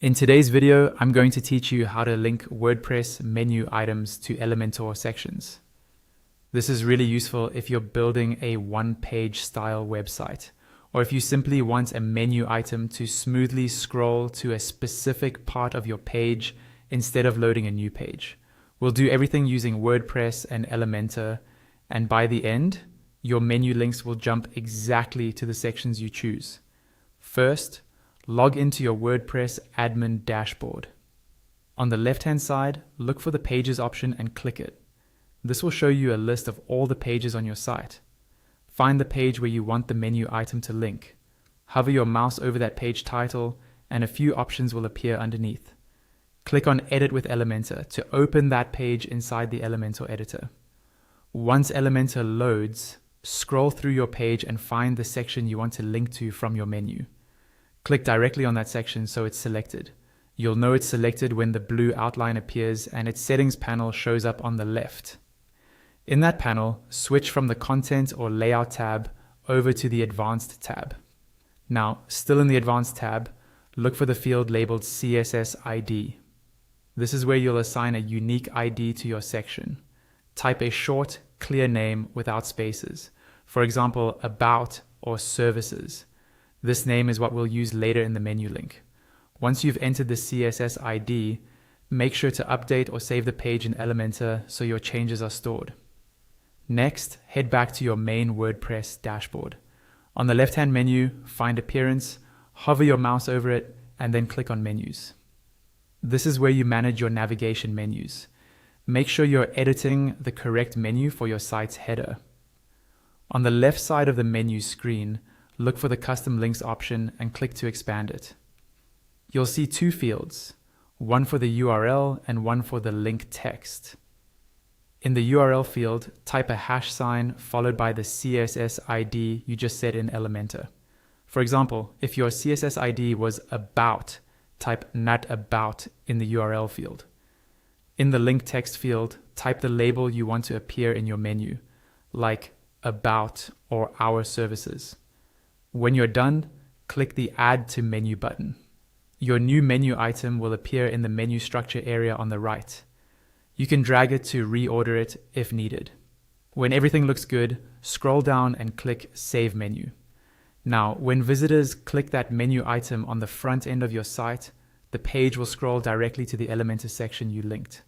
In today's video, I'm going to teach you how to link WordPress menu items to Elementor sections. This is really useful if you're building a one-page style website, or if you simply want a menu item to smoothly scroll to a specific part of your page instead of loading a new page. We'll do everything using WordPress and Elementor, and by the end, your menu links will jump exactly to the sections you choose. First, log into your WordPress admin dashboard. On the left-hand side, look for the Pages option and click it. This will show you a list of all the pages on your site. Find the page where you want the menu item to link. Hover your mouse over that page title and a few options will appear underneath. Click on Edit with Elementor to open that page inside the Elementor editor. Once Elementor loads, scroll through your page and find the section you want to link to from your menu. Click directly on that section so it's selected. You'll know it's selected when the blue outline appears and its settings panel shows up on the left. In that panel, switch from the Content or Layout tab over to the Advanced tab. Now, still in the Advanced tab, look for the field labeled CSS ID. This is where you'll assign a unique ID to your section. Type a short, clear name without spaces. For example, About or Services. This name is what we'll use later in the menu link. Once you've entered the CSS ID, make sure to update or save the page in Elementor so your changes are stored. Next, head back to your main WordPress dashboard. On the left-hand menu, find Appearance, hover your mouse over it, and then click on Menus. This is where you manage your navigation menus. Make sure you're editing the correct menu for your site's header. On the left side of the menu screen, look for the Custom Links option and click to expand it. You'll see two fields, one for the URL and one for the link text. In the URL field, type a hash sign followed by the CSS ID you just set in Elementor. For example, if your CSS ID was about, type not about in the URL field. In the link text field, type the label you want to appear in your menu, like about or our services. When you're done, click the Add to Menu button. Your new menu item will appear in the menu structure area on the right. You can drag it to reorder it if needed. When everything looks good, scroll down and click Save Menu. Now, when visitors click that menu item on the front end of your site, the page will scroll directly to the Elementor section you linked.